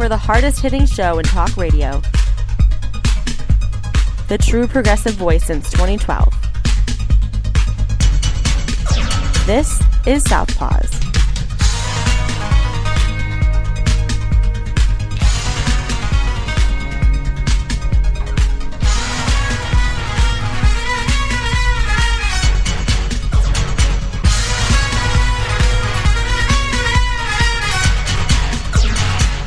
for the hardest-hitting show in talk radio. The true progressive voice since 2012. This is Southpaws.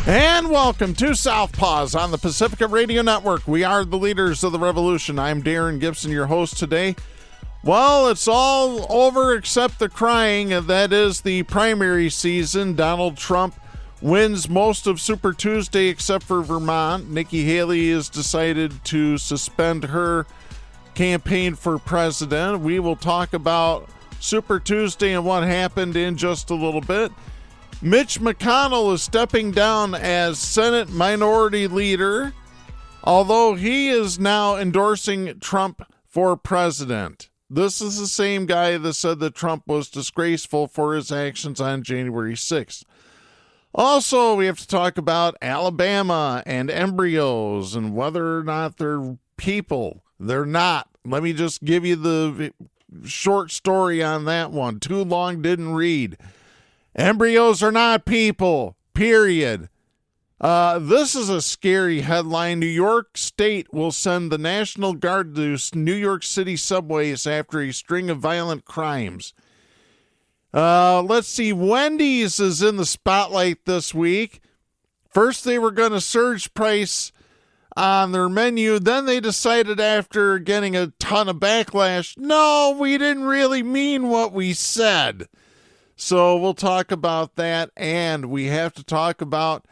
And welcome to Southpaws on the Pacifica Radio Network. We are the leaders of the revolution. I'm Darren Gibson, your host today. Well, it's all over except the crying. That is the primary season. Donald Trump wins most of Super Tuesday except for Vermont. Nikki Haley has decided to suspend her campaign for president. We will talk about Super Tuesday and what happened in just a little bit. Mitch McConnell is stepping down as Senate Minority Leader, although he is now endorsing Trump for president. This is the same guy that said that Trump was disgraceful for his actions on January 6th. Also, we have to talk about Alabama and embryos and whether or not they're people. They're not. Let me just give you the short story on that one. Too long, didn't read. Embryos are not people, period. This is a scary headline. New York State will send the National Guard to New York City subways after a string of violent crimes. Let's see. Wendy's is in the spotlight this week. First, they were going to surge price on their menu. Then they decided after getting a ton of backlash, no, we didn't really mean what we said. So we'll talk about that, and we have to talk about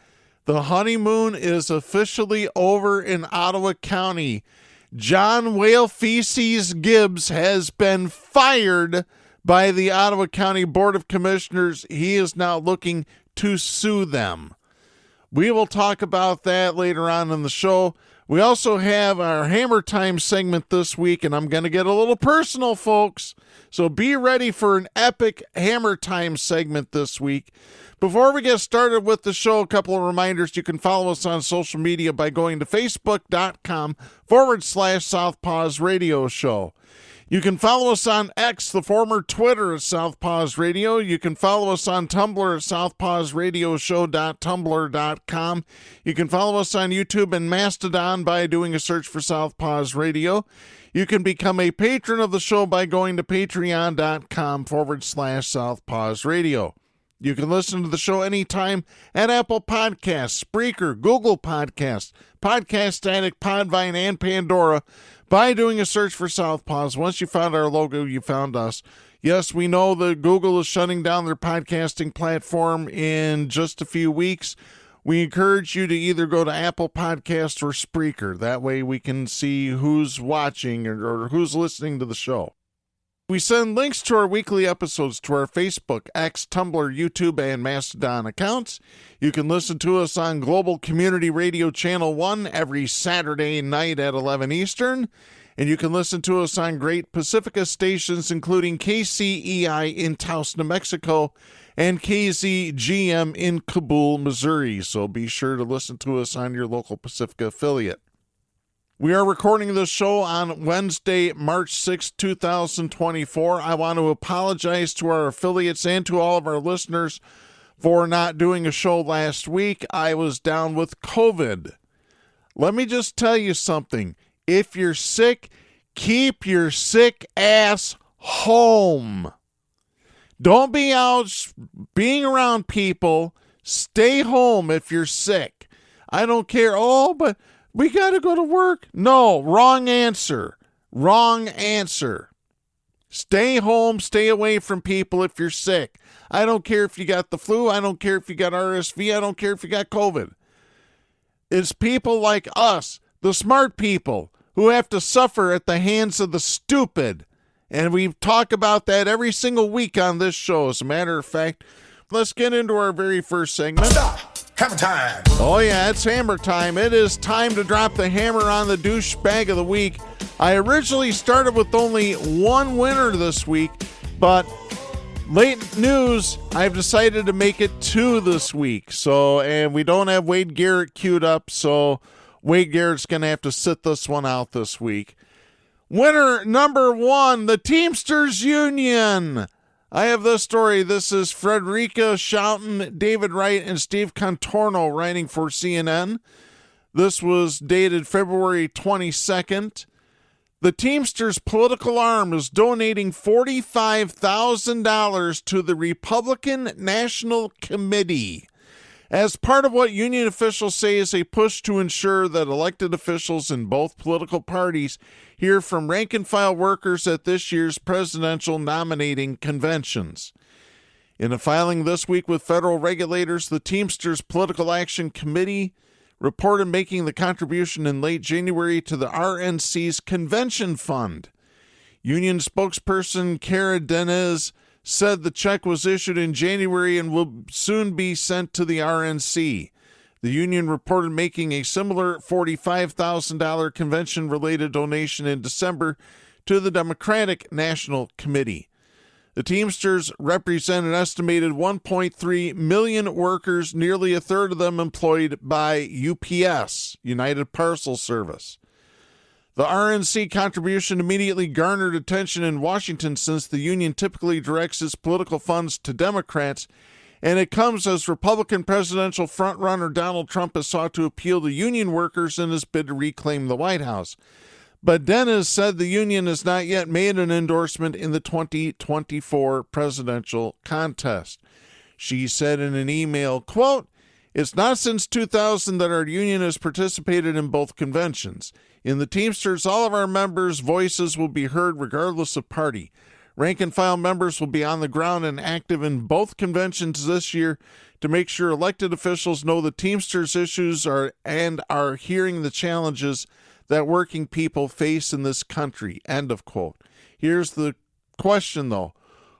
the honeymoon is officially over in Ottawa County. John Whale Feces Gibbs has been fired by the Ottawa County Board of Commissioners. He is now looking to sue them. We will talk about that later on in the show. We also have our Hammer Time segment this week, and I'm going to get a little personal, folks. So be ready for an epic Hammer Time segment this week. Before we get started with the show, a couple of reminders. You can follow us on social media by going to facebook.com/Southpaws Radio Show. You can follow us on X, the former Twitter, at Southpaws Radio. You can follow us on Tumblr at southpawsradioshow.tumblr.com. You can follow us on YouTube and Mastodon by doing a search for Southpaws Radio. You can become a patron of the show by going to patreon.com/Southpaws Radio. You can listen to the show anytime at Apple Podcasts, Spreaker, Google Podcasts, Podcast Addict, Podvine, and Pandora by doing a search for Southpaws. Once you found our logo, you found us. Yes, we know that Google is shutting down their podcasting platform in just a few weeks. We encourage you to either go to Apple Podcasts or Spreaker. That way we can see who's watching or who's listening to the show. We send links to our weekly episodes to our Facebook, X, Tumblr, YouTube, and Mastodon accounts. You can listen to us on Global Community Radio Channel 1 every Saturday night at 11 Eastern. And you can listen to us on great Pacifica stations, including KCEI in Taos, New Mexico, and KZGM in Kabul, Missouri. So be sure to listen to us on your local Pacifica affiliate. We are recording this show on Wednesday, March 6, 2024. I want to apologize to our affiliates and to all of our listeners for not doing a show last week. I was down with COVID. Let me just tell you something. If you're sick, keep your sick ass home. Don't be out being around people. Stay home if you're sick. I don't care. Oh, but we got to go to work. No, wrong answer. Wrong answer. Stay home. Stay away from people if you're sick. I don't care if you got the flu. I don't care if you got RSV. I don't care if you got COVID. It's people like us, the smart people, who have to suffer at the hands of the stupid. And we talk about that every single week on this show. As a matter of fact, let's get into our very first segment. Stop. Hammer time. Oh, yeah, it's hammer time. It is time to drop the hammer on the douchebag of the week. I originally started with only one winner this week, but Late news, I've decided to make it 2 this week. And we don't have Wade Garrett queued up, so Wade Garrett's going to have to sit this one out this week. Winner number 1, the Teamsters Union. I have this story. This is Frederica Schouten, David Wright, and Steve Contorno writing for CNN. This was dated February 22nd. The Teamsters political arm is donating $45,000 to the Republican National Committee as part of what union officials say is a push to ensure that elected officials in both political parties hear from rank-and-file workers at this year's presidential nominating conventions. In a filing this week with federal regulators, the Teamsters Political Action Committee reported making the contribution in late January to the RNC's convention fund. Union spokesperson Cara Deniz said the check was issued in January and will soon be sent to the RNC. The union reported making a similar $45,000 convention-related donation in December to the Democratic National Committee. The Teamsters represent an estimated 1.3 million workers, nearly a third of them employed by UPS, United Parcel Service. The RNC contribution immediately garnered attention in Washington since the union typically directs its political funds to Democrats, and it comes as Republican presidential frontrunner Donald Trump has sought to appeal to union workers in his bid to reclaim the White House. But Deniz said the union has not yet made an endorsement in the 2024 presidential contest. She said in an email, quote, "It's not since 2000 that our union has participated in both conventions. In the Teamsters, all of our members' voices will be heard regardless of party. Rank-and-file members will be on the ground and active in both conventions this year to make sure elected officials know the Teamsters issues are hearing the challenges that working people face in this country." End of quote. Here's the question, though.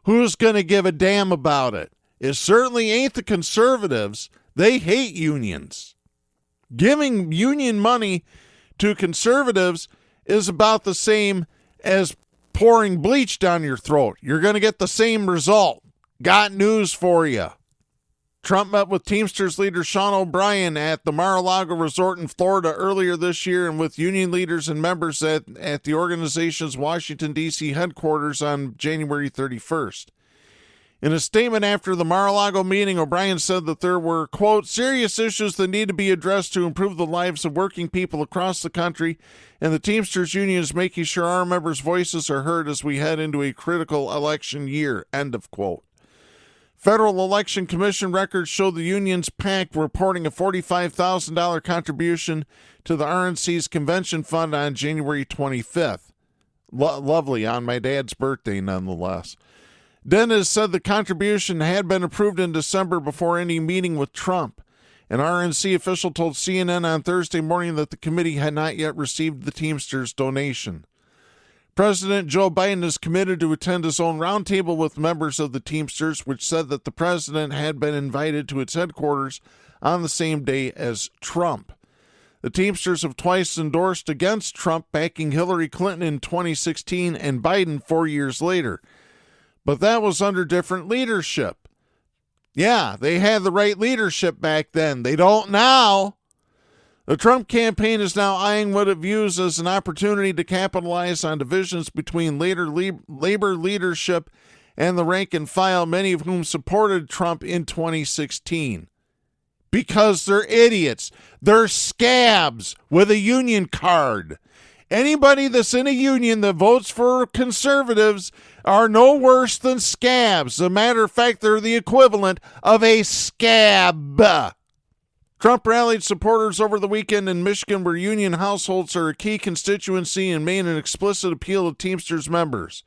Who's going to give a damn about it? It certainly ain't the conservatives. They hate unions. Giving union money to conservatives is about the same as pouring bleach down your throat. You're going to get the same result. Got news for you. Trump met with Teamsters leader Sean O'Brien at the Mar-a-Lago Resort in Florida earlier this year and with union leaders and members at the organization's Washington, D.C. headquarters on January 31st. In a statement after the Mar-a-Lago meeting, O'Brien said that there were, quote, "serious issues that need to be addressed to improve the lives of working people across the country, and the Teamsters Union is making sure our members' voices are heard as we head into a critical election year," end of quote. Federal Election Commission records show the union's PAC reporting a $45,000 contribution to the RNC's convention fund on January 25th. Lovely, on my dad's birthday, nonetheless. Deniz said the contribution had been approved in December before any meeting with Trump. An RNC official told CNN on Thursday morning that the committee had not yet received the Teamsters donation. President Joe Biden is committed to attend his own roundtable with members of the Teamsters, which said that the president had been invited to its headquarters on the same day as Trump. The Teamsters have twice endorsed against Trump, backing Hillary Clinton in 2016 and Biden 4 years later. But that was under different leadership. Yeah, they had the right leadership back then. They don't now. The Trump campaign is now eyeing what it views as an opportunity to capitalize on divisions between labor leadership and the rank and file, many of whom supported Trump in 2016. Because they're idiots. They're scabs with a union card. Anybody that's in a union that votes for conservatives are no worse than scabs. As a matter of fact, they're the equivalent of a scab. Trump rallied supporters over the weekend in Michigan, where union households are a key constituency, and made an explicit appeal to Teamsters members.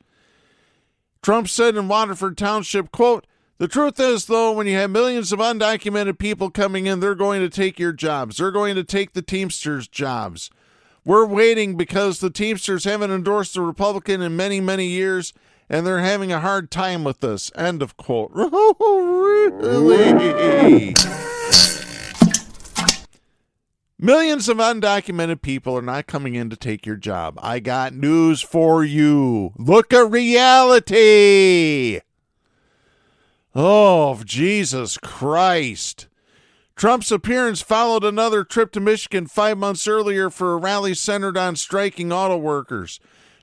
Trump said in Waterford Township, quote, "The truth is, though, when you have millions of undocumented people coming in, they're going to take your jobs. They're going to take the Teamsters' jobs. We're waiting because the Teamsters haven't endorsed the Republican in many, many years, and they're having a hard time with this." End of quote. Really? Millions of undocumented people are not coming in to take your job. I got news for you. Look at reality. Oh, Jesus Christ. Trump's appearance followed another trip to Michigan 5 months earlier for a rally centered on striking auto workers.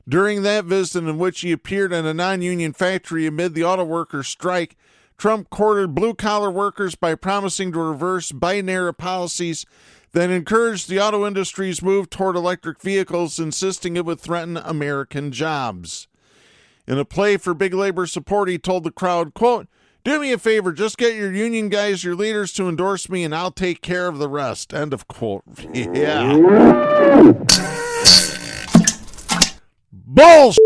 During that visit, in which he appeared in a non-union factory amid the auto workers' strike, Trump courted blue-collar workers by promising to reverse Biden-era policies that encouraged the auto industry's move toward electric vehicles, insisting it would threaten American jobs. In a play for big labor support, he told the crowd, quote, "Do me a favor, just get your union guys, your leaders to endorse me, and I'll take care of the rest." End of quote. Yeah. Bullshit!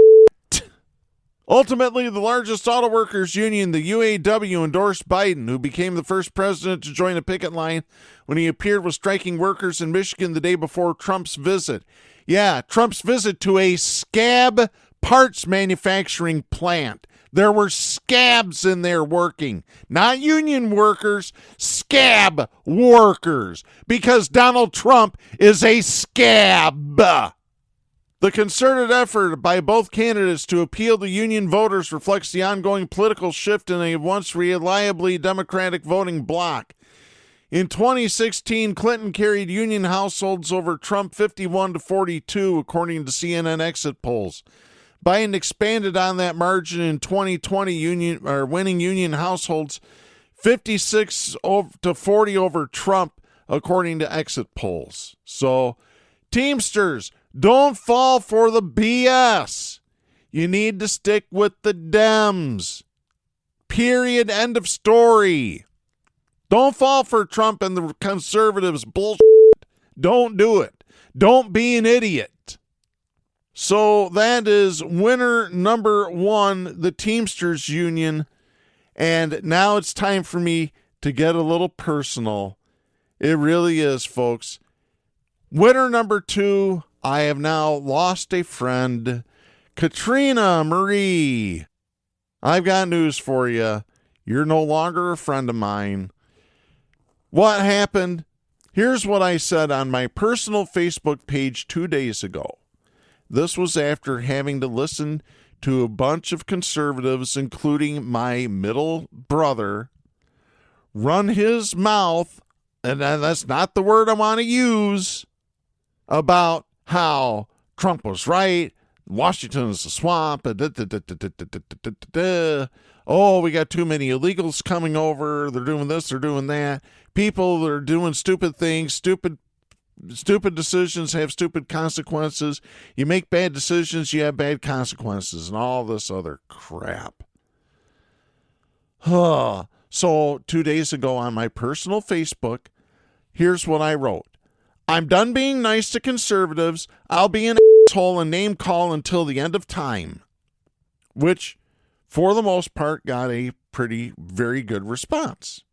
Ultimately, the largest auto workers union, the UAW, endorsed Biden, who became the first president to join a picket line when he appeared with striking workers in Michigan the day before Trump's visit. Yeah, Trump's visit to a scab parts manufacturing plant. There were scabs in there working, not union workers, scab workers, because Donald Trump is a scab. The concerted effort by both candidates to appeal to union voters reflects the ongoing political shift in a once reliably Democratic voting bloc. In 2016, Clinton carried union households over Trump 51-42, according to CNN exit polls. Biden expanded on that margin in 2020, winning union households 56-40 over Trump, according to exit polls. So, Teamsters, don't fall for the BS. You need to stick with the Dems. Period. End of story. Don't fall for Trump and the conservatives' bullshit. Don't do it. Don't be an idiot. So that is winner number one, the Teamsters Union. And now it's time for me to get a little personal. It really is, folks. Winner number two, I have now lost a friend, Katrina Marie. I've got news for you. You're no longer a friend of mine. What happened? Here's what I said on my personal Facebook page 2 days ago. This was after having to listen to a bunch of conservatives, including my middle brother, run his mouth, and that's not the word I want to use, about how Trump was right, Washington is a swamp, oh, we got too many illegals coming over, they're doing this, they're doing that, people that are doing stupid things, stupid decisions have stupid consequences, you make bad decisions, you have bad consequences, and all this other crap. So 2 days ago on my personal Facebook, here's what I wrote. I'm done being nice to conservatives. I'll be an asshole and name call until the end of time. Which, for the most part, got a very good response.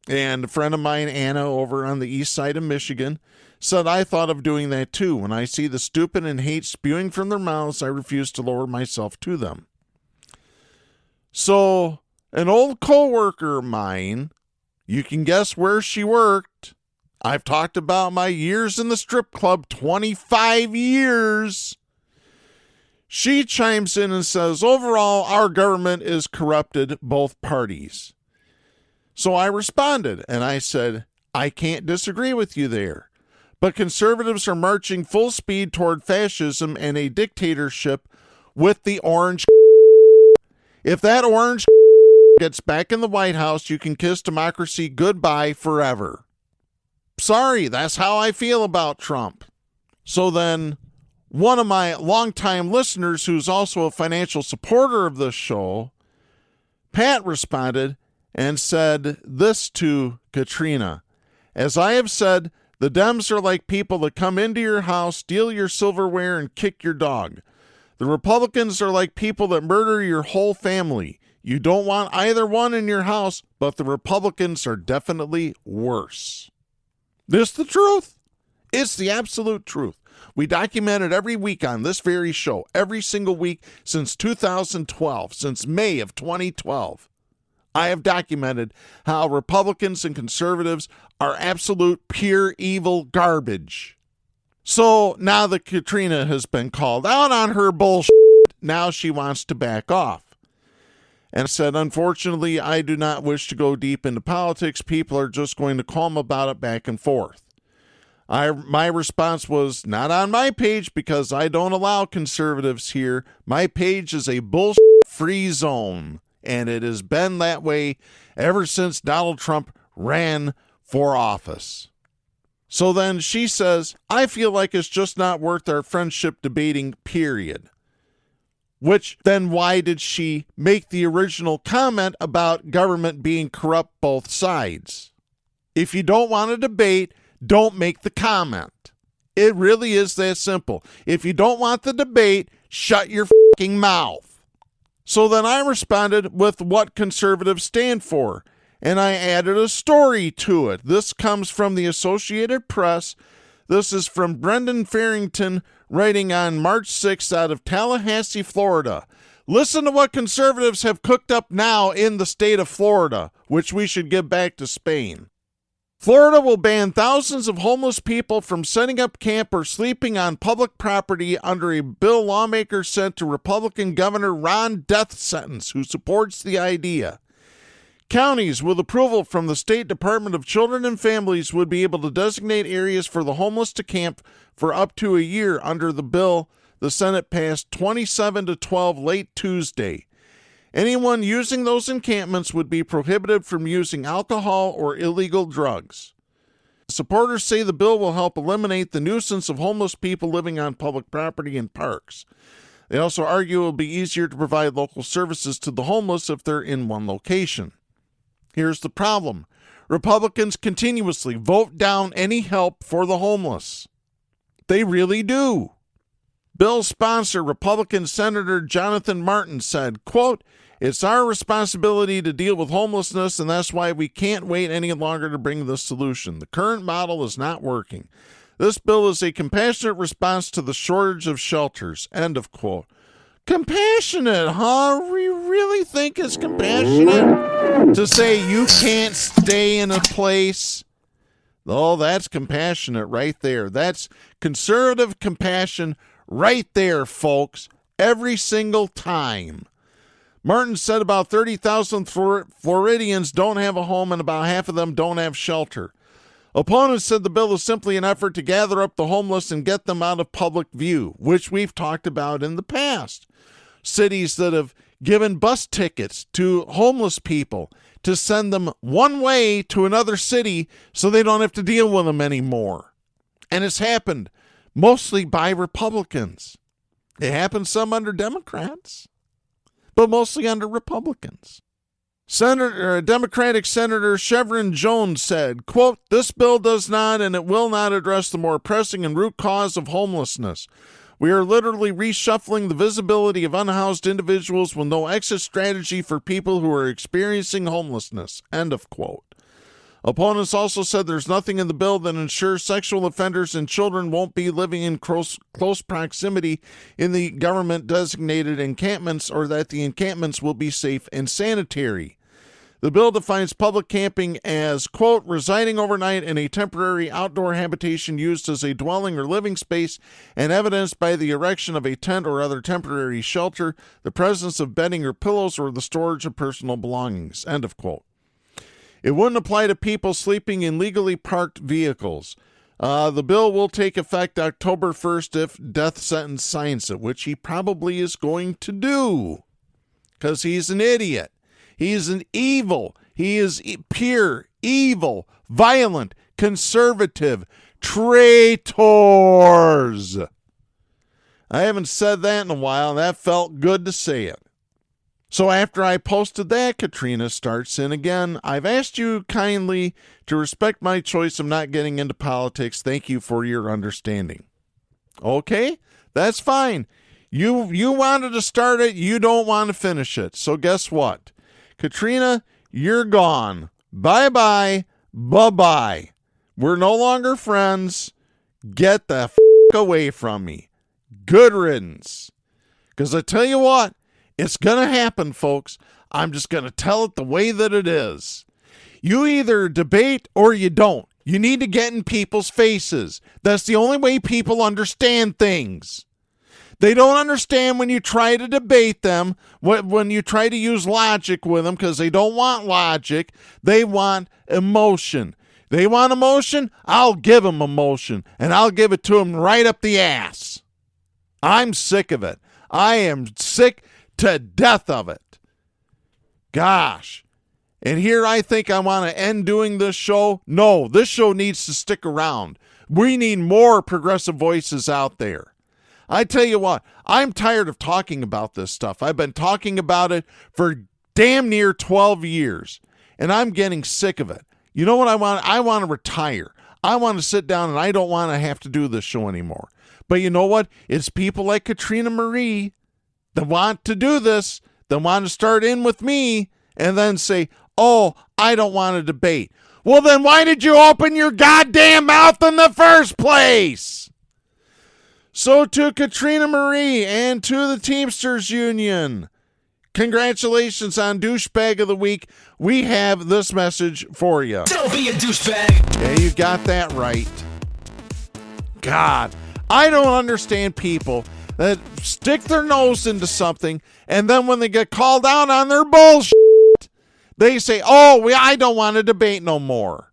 And a friend of mine, Anna, over on the east side of Michigan, said I thought of doing that too. When I see the stupid and hate spewing from their mouths, I refuse to lower myself to them. So, an old coworker of mine, you can guess where she worked. I've talked about my years in the strip club, 25 years. She chimes in and says, overall, our government is corrupted, both parties. So I responded, and I said, I can't disagree with you there. But conservatives are marching full speed toward fascism and a dictatorship with the orange. If that orange gets back in the White House, you can kiss democracy goodbye forever. Sorry, that's how I feel about Trump. So then, one of my longtime listeners, who's also a financial supporter of this show, Pat, responded and said this to Katrina. As I have said, the Dems are like people that come into your house, steal your silverware, and kick your dog. The Republicans are like people that murder your whole family. You don't want either one in your house, but the Republicans are definitely worse. This the truth? It's the absolute truth. We document it every week on this very show, every single week since 2012, since May of 2012. I have documented how Republicans and conservatives are absolute pure evil garbage. So now that Katrina has been called out on her bullshit, now she wants to back off. and said, unfortunately, I do not wish to go deep into politics. People are just going to call about it back and forth. My response was, not on my page, because I don't allow conservatives here. My page is a bullshit-free zone, and it has been that way ever since Donald Trump ran for office. So then she says, I feel like it's just not worth our friendship debating, period. Which, then why did she make the original comment about government being corrupt both sides? If you don't want to debate, don't make the comment. It really is that simple. If you don't want the debate, shut your fucking mouth. So then I responded with what conservatives stand for, and I added a story to it. This comes from the Associated Press. This is from Brendan Farrington, writing on March 6th out of Tallahassee, Florida. Listen to what conservatives have cooked up now in the state of Florida, which we should give back to Spain. Florida will ban thousands of homeless people from setting up camp or sleeping on public property under a bill lawmakers sent to Republican Governor Ron DeSantis, who supports the idea. Counties with approval from the State Department of Children and Families would be able to designate areas for the homeless to camp for up to a year under the bill the Senate passed 27-12 late Tuesday. Anyone using those encampments would be prohibited from using alcohol or illegal drugs. Supporters say the bill will help eliminate the nuisance of homeless people living on public property and parks. They also argue it will be easier to provide local services to the homeless if they're in one location. Here's the problem. Republicans continuously vote down any help for the homeless. They really do. Bill's sponsor, Republican Senator Jonathan Martin, said, quote, it's our responsibility to deal with homelessness, and that's why we can't wait any longer to bring this solution. The current model is not working. This bill is a compassionate response to the shortage of shelters. End of quote. Compassionate, huh? We really think it's compassionate to say you can't stay in a place? Oh, that's compassionate right there. That's conservative compassion right there, folks, every single time. Martin said about 30,000 Floridians don't have a home and about half of them don't have shelter. Opponents said the bill is simply an effort to gather up the homeless and get them out of public view, which we've talked about in the past. Cities that have given bus tickets to homeless people to send them one way to another city so they don't have to deal with them anymore. And it's happened mostly by Republicans. It happened some under Democrats, but mostly under Republicans. Democratic Senator Chevron Jones said, quote, this bill does not and it will not address the more pressing and root cause of homelessness. We are literally reshuffling the visibility of unhoused individuals with no exit strategy for people who are experiencing homelessness. End of quote. Opponents also said there's nothing in the bill that ensures sexual offenders and children won't be living in close proximity in the government-designated encampments or that the encampments will be safe and sanitary. The bill defines public camping as, quote, residing overnight in a temporary outdoor habitation used as a dwelling or living space and evidenced by the erection of a tent or other temporary shelter, the presence of bedding or pillows, or the storage of personal belongings, end of quote. It wouldn't apply to people sleeping in legally parked vehicles. The bill will take effect October 1st if DeSantis signs it, which he probably is going to do because he's an idiot. He's an evil. He is pure, evil, violent, conservative traitors. I haven't said that in a while, and that felt good to say it. So after I posted that, Katrina starts in again. I've asked you kindly to respect my choice of not getting into politics. Thank you for your understanding. Okay, that's fine. You wanted to start it. You don't want to finish it. So guess what? Katrina, you're gone. Bye-bye. Bye-bye. We're no longer friends. Get the f*** away from me. Good riddance. Because I tell you what, it's going to happen, folks. I'm just going to tell it the way that it is. You either debate or you don't. You need to get in people's faces. That's the only way people understand things. They don't understand when you try to debate them, when you try to use logic with them, because they don't want logic. They want emotion. They want emotion, I'll give them emotion, and I'll give it to them right up the ass. I'm sick of it. I am sick to death of it. Gosh. And here I think I want to end doing this show. No, this show needs to stick around. We need more progressive voices out there. I tell you what, I'm tired of talking about this stuff. I've been talking about it for damn near 12 years, and I'm getting sick of it. You know what I want? I want to retire. I want to sit down, and I don't want to have to do this show anymore. But you know what? It's people like Katrina Marie that want to do this, that want to start in with me, and then say, oh, I don't want to debate. Well, then why did you open your goddamn mouth in the first place? So to Katrina Marie and to the Teamsters Union, congratulations on Douchebag of the Week. We have this message for you. Don't be a douchebag. Yeah, you got that right. God, I don't understand people that stick their nose into something, and then when they get called out on their bullshit, they say, oh, I don't want to debate no more.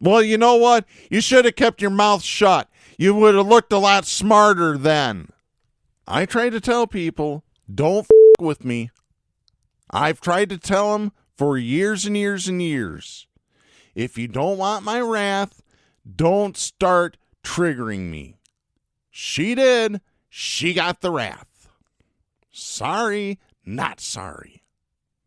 Well, you know what? You should have kept your mouth shut. You would have looked a lot smarter then. I try to tell people, don't with me. I've tried to tell them for years and years and years. If you don't want my wrath, don't start triggering me. She did. She got the wrath. Sorry, not sorry.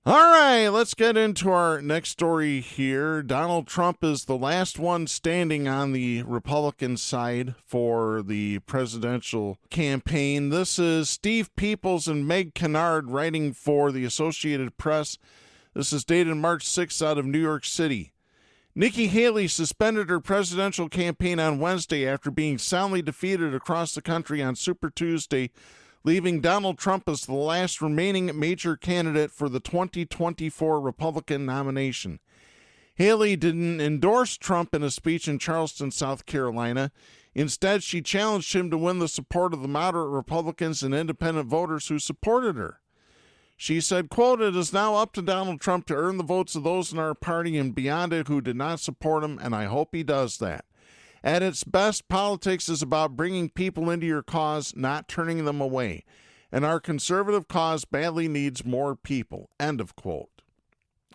All right, let's get into our next story here. Donald Trump is the last one standing on the Republican side for the presidential campaign. This is Steve Peoples and Meg Kennard writing for the Associated Press. This is dated March 6th out of New York City. Nikki Haley suspended her presidential campaign on Wednesday after being soundly defeated across the country on Super Tuesday, leaving Donald Trump as the last remaining major candidate for the 2024 Republican nomination. Haley didn't endorse Trump in a speech in Charleston, South Carolina. Instead, she challenged him to win the support of the moderate Republicans and independent voters who supported her. She said, quote, "It is now up to Donald Trump to earn the votes of those in our party and beyond it who did not support him, and I hope he does that. At its best, politics is about bringing people into your cause, not turning them away. And our conservative cause badly needs more people." End of quote.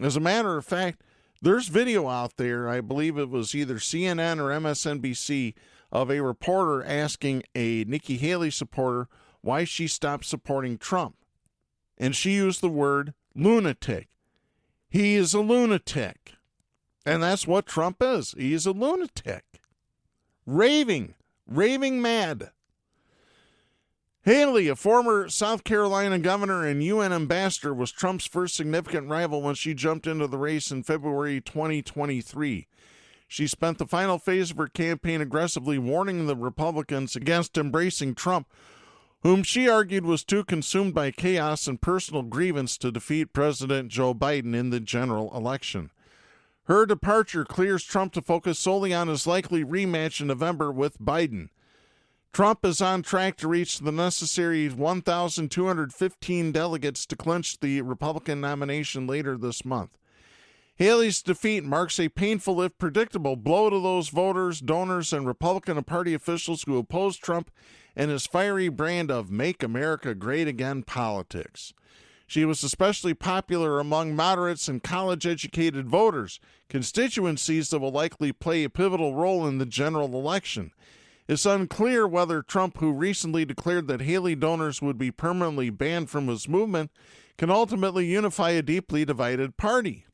As a matter of fact, there's video out there, I believe it was either CNN or MSNBC, of a reporter asking a Nikki Haley supporter why she stopped supporting Trump. And she used the word lunatic. He is a lunatic. And that's what Trump is. He is a lunatic. Raving mad. Haley, a former South Carolina governor and UN ambassador, was Trump's first significant rival when she jumped into the race in February 2023. She spent the final phase of her campaign aggressively warning the Republicans against embracing Trump, whom she argued was too consumed by chaos and personal grievance to defeat President Joe Biden in the general election. Her departure clears Trump to focus solely on his likely rematch in November with Biden. Trump is on track to reach the necessary 1,215 delegates to clinch the Republican nomination later this month. Haley's defeat marks a painful, if predictable, blow to those voters, donors, and Republican Party officials who oppose Trump and his fiery brand of Make America Great Again politics. She was especially popular among moderates and college-educated voters, constituencies that will likely play a pivotal role in the general election. It's unclear whether Trump, who recently declared that Haley donors would be permanently banned from his movement, can ultimately unify a deeply divided party.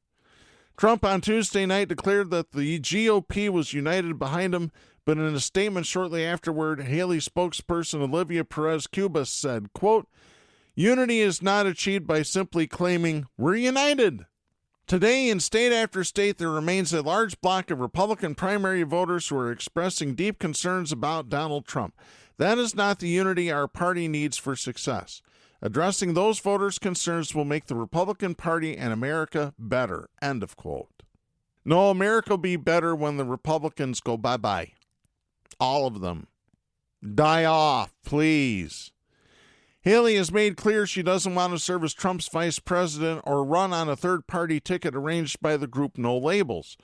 Trump on Tuesday night declared that the GOP was united behind him, but in a statement shortly afterward, Haley spokesperson Olivia Perez-Cubas said, quote, "Unity is not achieved by simply claiming we're united." Today, in state after state, there remains a large block of Republican primary voters who are expressing deep concerns about Donald Trump. That is not the unity our party needs for success. Addressing those voters' concerns will make the Republican Party and America better. End of quote. No, America will be better when the Republicans go bye-bye. All of them. Die off, please. Haley has made clear she doesn't want to serve as Trump's vice president or run on a third-party ticket arranged by the group No Labels.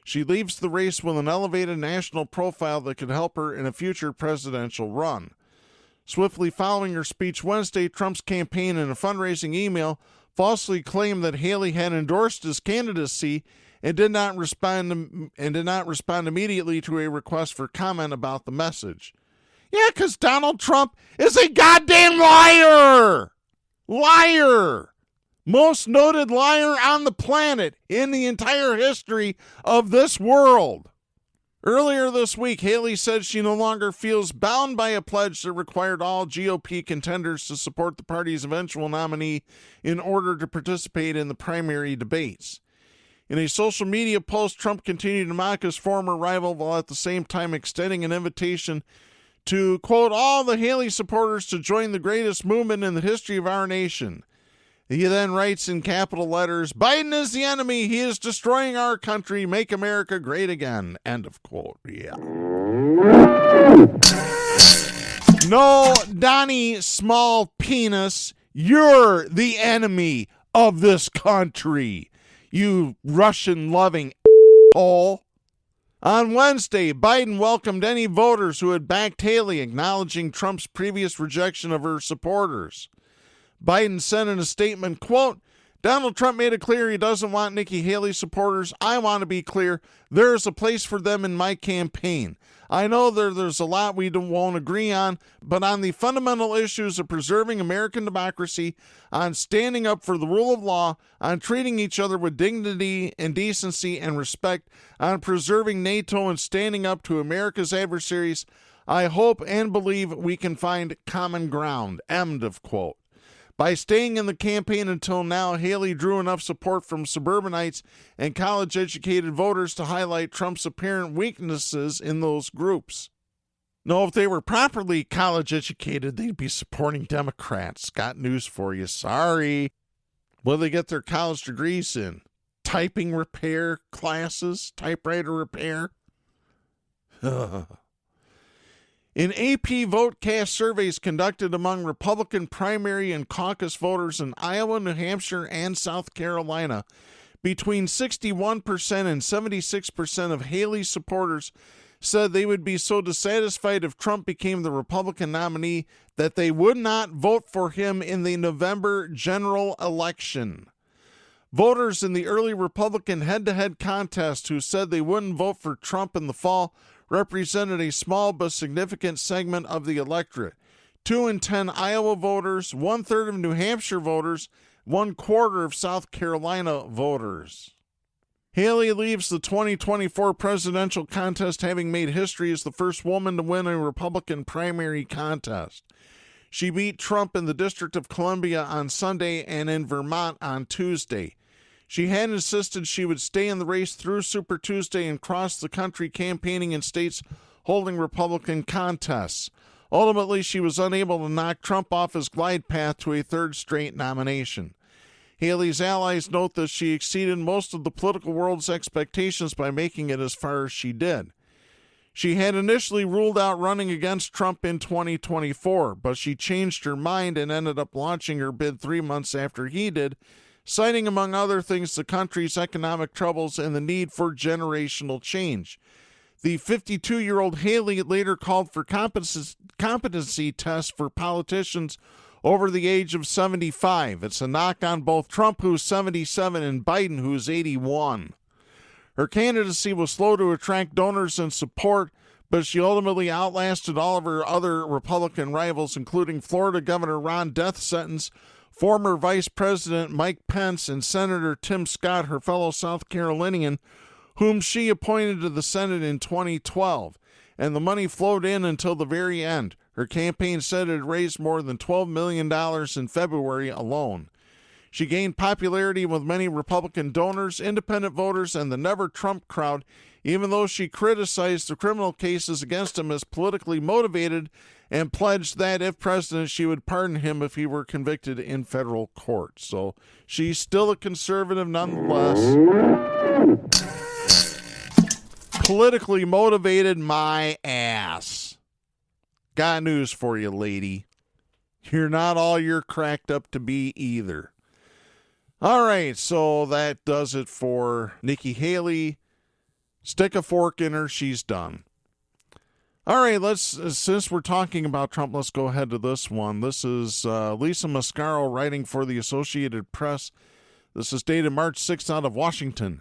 She leaves the race with an elevated national profile that could help her in a future presidential run. Swiftly following her speech Wednesday, Trump's campaign in a fundraising email falsely claimed that Haley had endorsed his candidacy and did not respond immediately to a request for comment about the message. Yeah, because Donald Trump is a goddamn liar! Liar! Most noted liar on the planet in the entire history of this world. Earlier this week, Haley said she no longer feels bound by a pledge that required all GOP contenders to support the party's eventual nominee in order to participate in the primary debates. In a social media post, Trump continued to mock his former rival while at the same time extending an invitation to, quote, all the Haley supporters to join the greatest movement in the history of our nation. He then writes in capital letters, Biden is the enemy. He is destroying our country. Make America great again. End of quote. Yeah. No, Donnie Small Penis, you're the enemy of this country. You Russian-loving asshole. On Wednesday, Biden welcomed any voters who had backed Haley, acknowledging Trump's previous rejection of her supporters. Biden said in a statement, quote, Donald Trump made it clear he doesn't want Nikki Haley supporters. I want to be clear. There is a place for them in my campaign. I know there's a lot we won't agree on, but on the fundamental issues of preserving American democracy, on standing up for the rule of law, on treating each other with dignity and decency and respect, on preserving NATO and standing up to America's adversaries, I hope and believe we can find common ground. End of quote. By staying in the campaign until now, Haley drew enough support from suburbanites and college-educated voters to highlight Trump's apparent weaknesses in those groups. No, if they were properly college-educated, they'd be supporting Democrats. Got news for you. Sorry. What do they get their college degrees in? Typing repair classes? Typewriter repair? In AP VoteCast surveys conducted among Republican primary and caucus voters in Iowa, New Hampshire, and South Carolina, between 61% and 76% of Haley's supporters said they would be so dissatisfied if Trump became the Republican nominee that they would not vote for him in the November general election. Voters in the early Republican head-to-head contest who said they wouldn't vote for Trump in the fall represented a small but significant segment of the electorate. 2 in 10 Iowa voters, 1/3 of New Hampshire voters, 1/4 of South Carolina voters. Haley leaves the 2024 presidential contest having made history as the first woman to win a Republican primary contest. She beat Trump in the District of Columbia on Sunday and in Vermont on Tuesday. She had insisted she would stay in the race through Super Tuesday and cross the country campaigning in states holding Republican contests. Ultimately, she was unable to knock Trump off his glide path to a third straight nomination. Haley's allies note that she exceeded most of the political world's expectations by making it as far as she did. She had initially ruled out running against Trump in 2024, but she changed her mind and ended up launching her bid 3 months after he did, citing, among other things, the country's economic troubles and the need for generational change. The 52-year-old Haley later called for competency tests for politicians over the age of 75. It's a knock on both Trump, who's 77, and Biden, who's 81. Her candidacy was slow to attract donors and support, but she ultimately outlasted all of her other Republican rivals, including Florida Governor Ron DeSantis, former Vice President Mike Pence, and Senator Tim Scott, her fellow South Carolinian, whom she appointed to the Senate in 2012. And the money flowed in until the very end. Her campaign said it had raised more than $12 million in February alone. She gained popularity with many Republican donors, independent voters, and the Never Trump crowd, even though she criticized the criminal cases against him as politically motivated and pledged that, if president, she would pardon him if he were convicted in federal court. So she's still a conservative nonetheless. Politically motivated, my ass. Got news for you, lady. You're not all you're cracked up to be either. All right, so that does it for Nikki Haley. Stick a fork in her, she's done. All right, since we're talking about Trump, let's go ahead to this one. This is Lisa Mascaro writing for the Associated Press. This is dated March 6th out of Washington.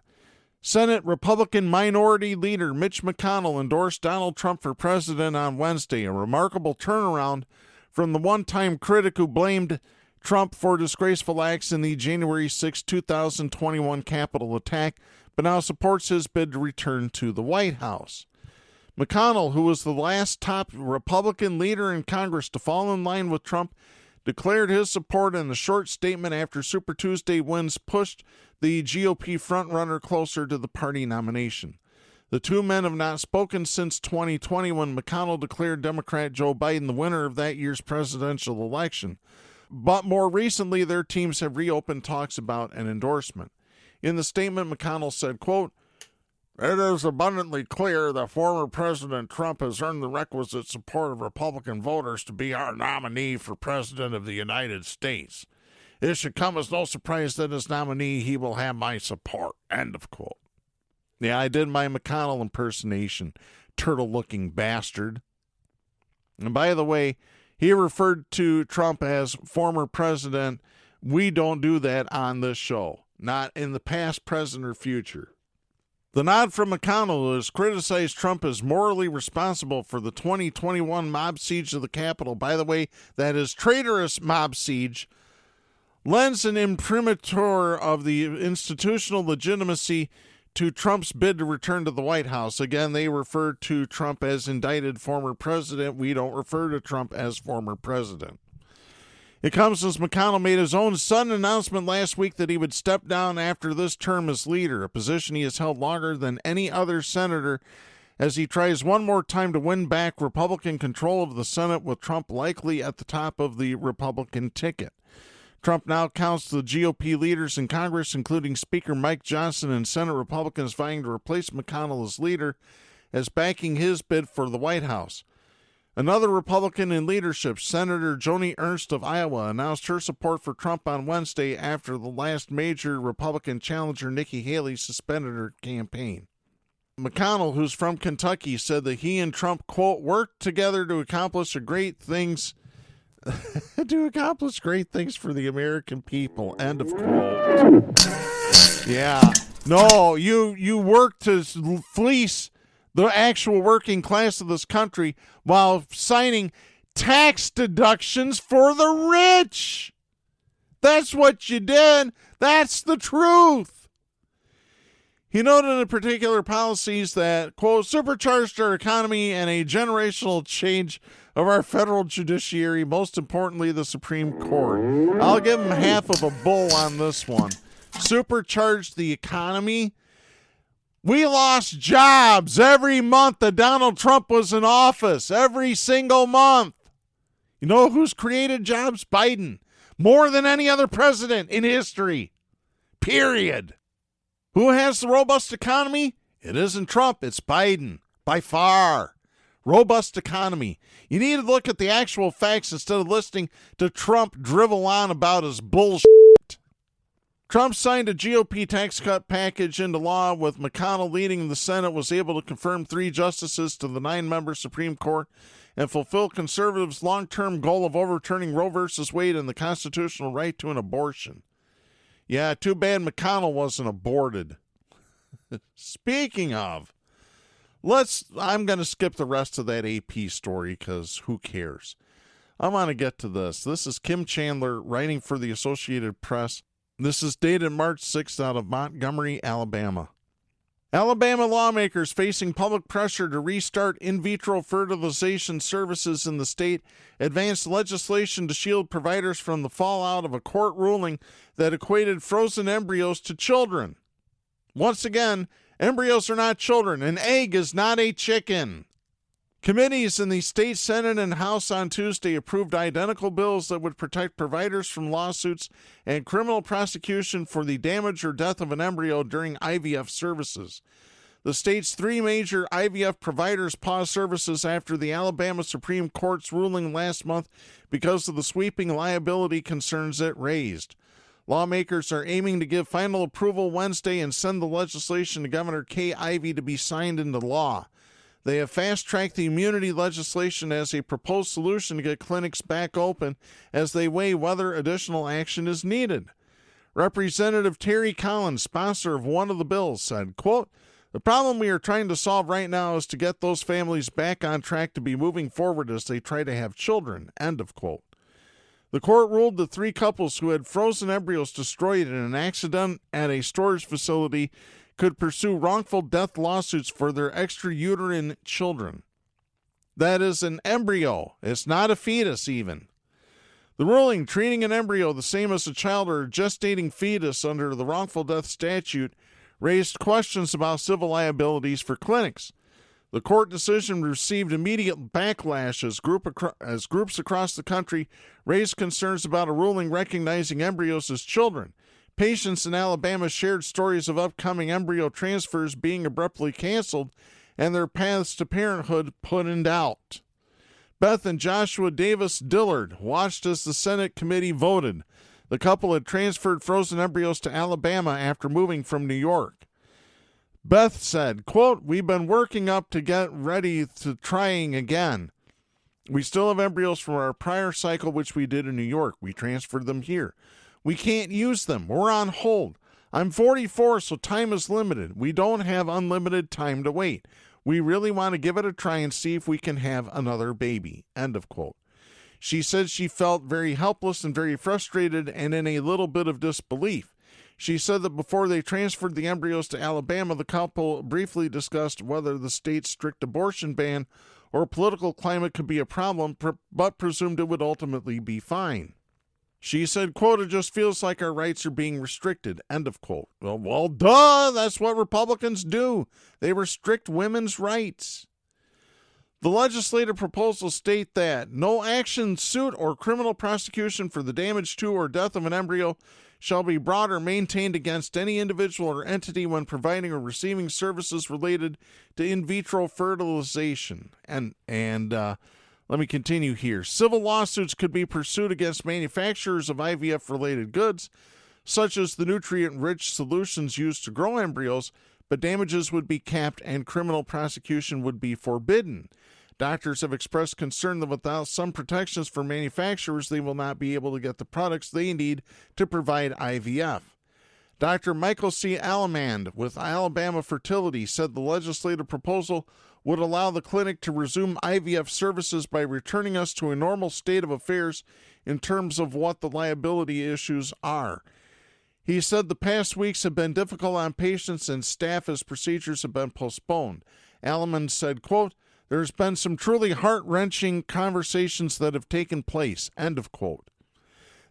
Senate Republican Minority Leader Mitch McConnell endorsed Donald Trump for president on Wednesday, a remarkable turnaround from the one-time critic who blamed Trump for disgraceful acts in the January 6, 2021 Capitol attack, but now supports his bid to return to the White House. McConnell, who was the last top Republican leader in Congress to fall in line with Trump, declared his support in a short statement after Super Tuesday wins pushed the GOP frontrunner closer to the party nomination. The two men have not spoken since 2020 when McConnell declared Democrat Joe Biden the winner of that year's presidential election. But more recently, their teams have reopened talks about an endorsement. In the statement, McConnell said, quote, "It is abundantly clear that former President Trump has earned the requisite support of Republican voters to be our nominee for President of the United States. It should come as no surprise that as nominee, he will have my support." End of quote. Yeah, I did my McConnell impersonation, turtle-looking bastard. And by the way, he referred to Trump as former president. We don't do that on this show, not in the past, present, or future. The nod from McConnell has criticized Trump as morally responsible for the 2021 mob siege of the Capitol. By the way, that is traitorous mob siege, lends an imprimatur of the institutional legitimacy to Trump's bid to return to the White House. Again, they refer to Trump as indicted former president. We don't refer to Trump as former president. It comes as McConnell made his own sudden announcement last week that he would step down after this term as leader, a position he has held longer than any other senator, as he tries one more time to win back Republican control of the Senate, with Trump likely at the top of the Republican ticket. Trump now counts the GOP leaders in Congress, including Speaker Mike Johnson and Senate Republicans vying to replace McConnell as leader, as backing his bid for the White House. Another Republican in leadership, Senator Joni Ernst of Iowa, announced her support for Trump on Wednesday after the last major Republican challenger, Nikki Haley, suspended her campaign. McConnell, who's from Kentucky, said that he and Trump, quote, worked together to accomplish great things for the American people, end of quote. Yeah. No, you work to fleece the actual working class of this country while signing tax deductions for the rich. That's what you did. That's the truth. He noted in particular policies that, quote, supercharged our economy and a generational change of our federal judiciary, most importantly, the Supreme Court. I'll give him half of a bull on this one. Supercharged the economy. We lost jobs every month that Donald Trump was in office, every single month. You know who's created jobs? Biden. More than any other president in history. Period. Who has the robust economy? It isn't Trump, it's Biden. By far. Robust economy. You need to look at the actual facts instead of listening to Trump drivel on about his bullshit. Trump signed a GOP tax cut package into law, with McConnell leading the Senate, was able to confirm 3 justices to the 9-member Supreme Court and fulfill conservatives' long-term goal of overturning Roe v. Wade and the constitutional right to an abortion. Yeah, too bad McConnell wasn't aborted. Speaking of, I'm going to skip the rest of that AP story because who cares? I want to get to this. This is Kim Chandler writing for the Associated Press. This is dated March 6th out of Montgomery, Alabama. Alabama lawmakers facing public pressure to restart in-vitro fertilization services in the state advanced legislation to shield providers from the fallout of a court ruling that equated frozen embryos to children. Once again, embryos are not children. An egg is not a chicken. Committees in the state Senate and House on Tuesday approved identical bills that would protect providers from lawsuits and criminal prosecution for the damage or death of an embryo during IVF services. The state's 3 major IVF providers paused services after the Alabama Supreme Court's ruling last month because of the sweeping liability concerns it raised. Lawmakers are aiming to give final approval Wednesday and send the legislation to Governor Kay Ivey to be signed into law. They have fast-tracked the immunity legislation as a proposed solution to get clinics back open as they weigh whether additional action is needed. Representative Terry Collins, sponsor of one of the bills, said, quote, "The problem we are trying to solve right now is to get those families back on track to be moving forward as they try to have children," end of quote. The court ruled the 3 couples who had frozen embryos destroyed in an accident at a storage facility could pursue wrongful death lawsuits for their extrauterine children. That is an embryo. It's not a fetus even. The ruling treating an embryo the same as a child or a gestating fetus under the wrongful death statute raised questions about civil liabilities for clinics. The court decision received immediate backlash as groups across the country raised concerns about a ruling recognizing embryos as children. Patients in Alabama shared stories of upcoming embryo transfers being abruptly canceled and their paths to parenthood put in doubt. Beth and Joshua Davis Dillard watched as the Senate committee voted. The couple had transferred frozen embryos to Alabama after moving from New York. Beth said, quote, "We've been working up to get ready to trying again. We still have embryos from our prior cycle, which we did in New York. We transferred them here. We can't use them. We're on hold. I'm 44, so time is limited. We don't have unlimited time to wait. We really want to give it a try and see if we can have another baby," end of quote. She said she felt very helpless and very frustrated and in a little bit of disbelief. She said that before they transferred the embryos to Alabama, the couple briefly discussed whether the state's strict abortion ban or political climate could be a problem, but presumed it would ultimately be fine. She said, quote, "It just feels like our rights are being restricted," end of quote. Well, duh, that's what Republicans do. They restrict women's rights. The legislative proposals state that no action, suit, or criminal prosecution for the damage to or death of an embryo shall be brought or maintained against any individual or entity when providing or receiving services related to in vitro fertilization. And let me continue here. Civil lawsuits could be pursued against manufacturers of IVF-related goods, such as the nutrient-rich solutions used to grow embryos, but damages would be capped and criminal prosecution would be forbidden. Doctors have expressed concern that without some protections for manufacturers, they will not be able to get the products they need to provide IVF. Dr. Michael C. Alamand with Alabama Fertility said the legislative proposal would allow the clinic to resume IVF services by returning us to a normal state of affairs in terms of what the liability issues are. He said the past weeks have been difficult on patients and staff as procedures have been postponed. Alamand said, quote, "There's been some truly heart-wrenching conversations that have taken place," end of quote.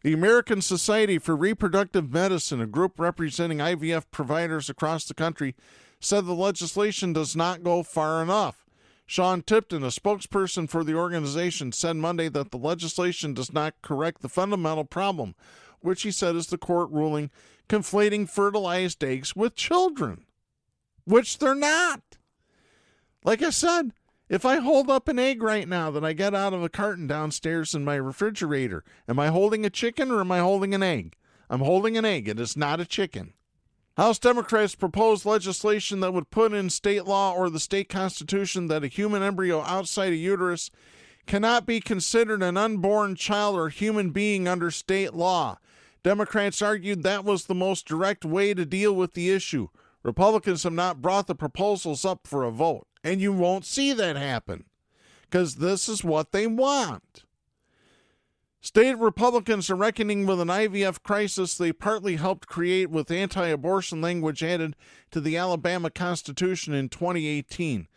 The American Society for Reproductive Medicine, a group representing IVF providers across the country, said the legislation does not go far enough. Sean Tipton, a spokesperson for the organization, said Monday that the legislation does not correct the fundamental problem, which he said is the court ruling conflating fertilized eggs with children, which they're not. Like I said, if I hold up an egg right now that I get out of a carton downstairs in my refrigerator, am I holding a chicken or am I holding an egg? I'm holding an egg. It is not a chicken. House Democrats proposed legislation that would put in state law or the state constitution that a human embryo outside a uterus cannot be considered an unborn child or human being under state law. Democrats argued that was the most direct way to deal with the issue. Republicans have not brought the proposals up for a vote, and you won't see that happen because this is what they want. State Republicans are reckoning with an IVF crisis they partly helped create with anti-abortion language added to the Alabama Constitution in 2018.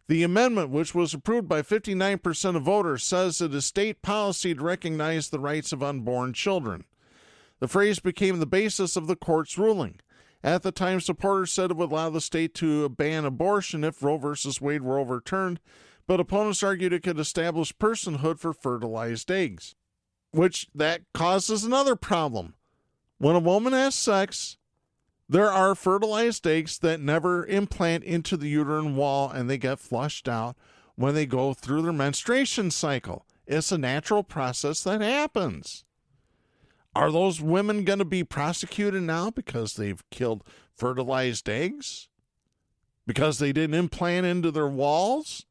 The amendment, which was approved by 59% of voters, says it is state policy to recognize the rights of unborn children. The phrase became the basis of the court's ruling. At the time, supporters said it would allow the state to ban abortion if Roe v. Wade were overturned, but opponents argued it could establish personhood for fertilized eggs, which that causes another problem. When a woman has sex, There are fertilized eggs that never implant into the uterine wall, and they get flushed out when they go through their menstruation cycle. It's a natural process that happens. Are those women going to be prosecuted now because they've killed fertilized eggs? Because they didn't implant into their walls?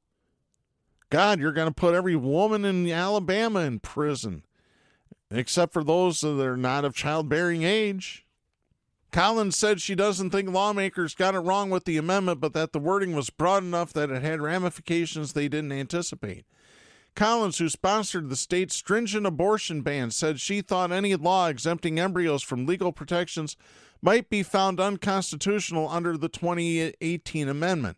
God, you're going to put every woman in Alabama in prison, except for those that are not of childbearing age. Collins said she doesn't think lawmakers got it wrong with the amendment, but that the wording was broad enough that it had ramifications they didn't anticipate. Collins, who sponsored the state's stringent abortion ban, said she thought any law exempting embryos from legal protections might be found unconstitutional under the 2018 amendment.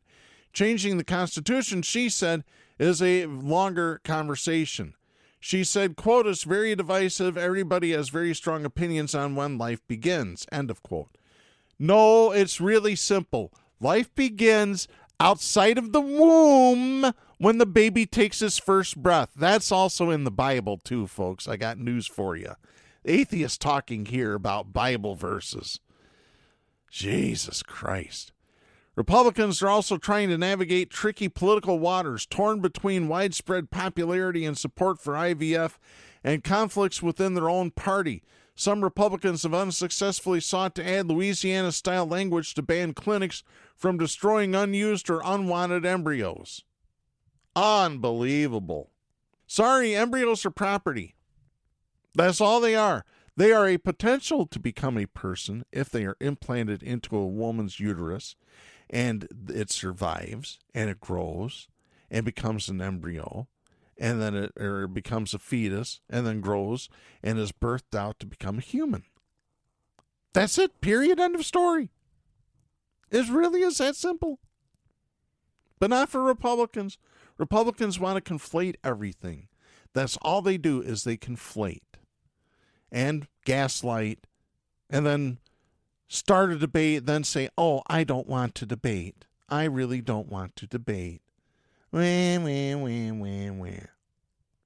Changing the Constitution, she said, is a longer conversation. She said, quote, it's very divisive. Everybody has very strong opinions on when life begins, end of quote. No, it's really simple. Life begins outside of the womb when the baby takes his first breath. That's also in the Bible too, folks. I got news for you. Atheists talking here about Bible verses. Jesus Christ. Republicans are also trying to navigate tricky political waters, torn between widespread popularity and support for IVF and conflicts within their own party. Some Republicans have unsuccessfully sought to add Louisiana-style language to ban clinics from destroying unused or unwanted embryos. Unbelievable. Sorry, embryos are property. That's all they are. They are a potential to become a person if they are implanted into a woman's uterus, and it survives, and it grows, and becomes an embryo, and then it becomes a fetus, and then grows, and is birthed out to become a human. That's it, period, end of story. It really is that simple. But not for Republicans. Republicans want to conflate everything. That's all they do is they conflate and gaslight, and then start a debate, then say, oh, I don't want to debate. I really don't want to debate. Wah.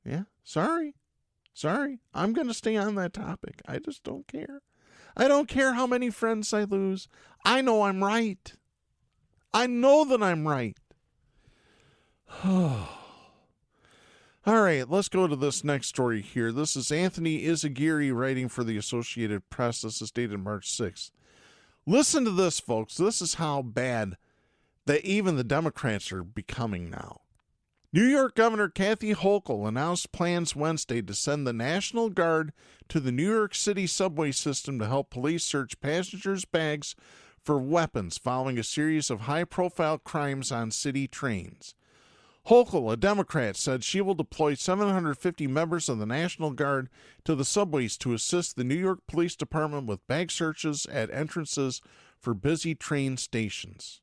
Yeah, sorry. I'm going to stay on that topic. I just don't care. I don't care how many friends I lose. I know I'm right. I know that I'm right. All right, let's go to this next story here. This is Anthony Izagiri writing for the Associated Press. This is dated March 6th. Listen to this, folks. This is how bad that even the Democrats are becoming now. New York Governor Kathy Hochul announced plans Wednesday to send the National Guard to the New York City subway system to help police search passengers' bags for weapons following a series of high-profile crimes on city trains. Hochul, a Democrat, said she will deploy 750 members of the National Guard to the subways to assist the New York Police Department with bag searches at entrances for busy train stations.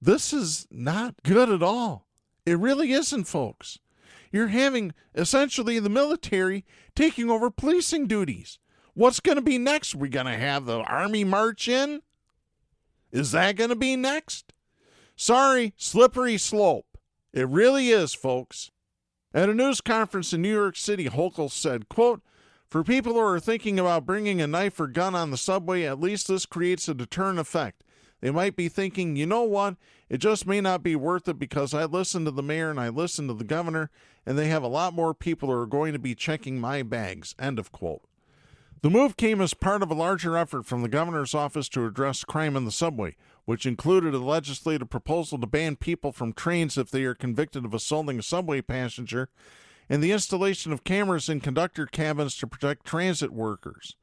This is not good at all. It really isn't, folks. You're having, essentially, the military taking over policing duties. What's going to be next? We're going to have the Army march in? Is that going to be next? Sorry, slippery slope. It really is, folks. At a news conference in New York City, Hochul said, quote, for people who are thinking about bringing a knife or gun on the subway, at least this creates a deterrent effect. They might be thinking, you know what, it just may not be worth it because I listened to the mayor and I listened to the governor, and they have a lot more people who are going to be checking my bags, end of quote. The move came as part of a larger effort from the governor's office to address crime in the subway, which included a legislative proposal to ban people from trains if they are convicted of assaulting a subway passenger, and the installation of cameras in conductor cabins to protect transit workers.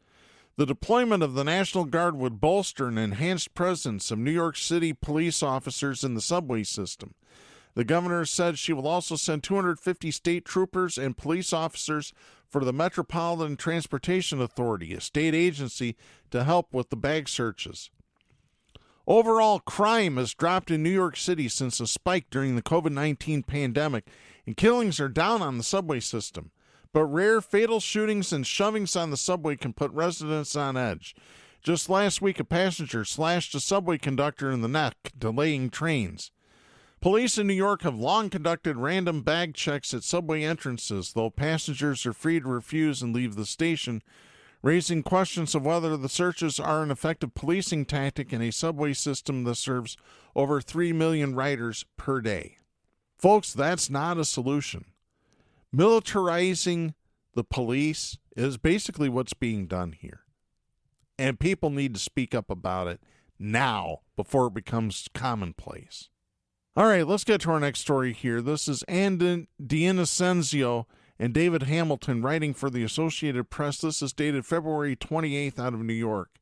The deployment of the National Guard would bolster an enhanced presence of New York City police officers in the subway system. The governor said she will also send 250 state troopers and police officers for the Metropolitan Transportation Authority, a state agency, to help with the bag searches. Overall, crime has dropped in New York City since a spike during the COVID-19 pandemic, and killings are down on the subway system. But rare fatal shootings and shovings on the subway can put residents on edge. Just last week, a passenger slashed a subway conductor in the neck, delaying trains. Police in New York have long conducted random bag checks at subway entrances, though passengers are free to refuse and leave the station. raising questions of whether the searches are an effective policing tactic in a subway system that serves over 3 million riders per day. Folks, that's not a solution. Militarizing the police is basically what's being done here. And people need to speak up about it now before it becomes commonplace. All right, let's get to our next story here. This is D'Innocencio and David Hamilton writing for the Associated Press. This is dated February 28th out of New York.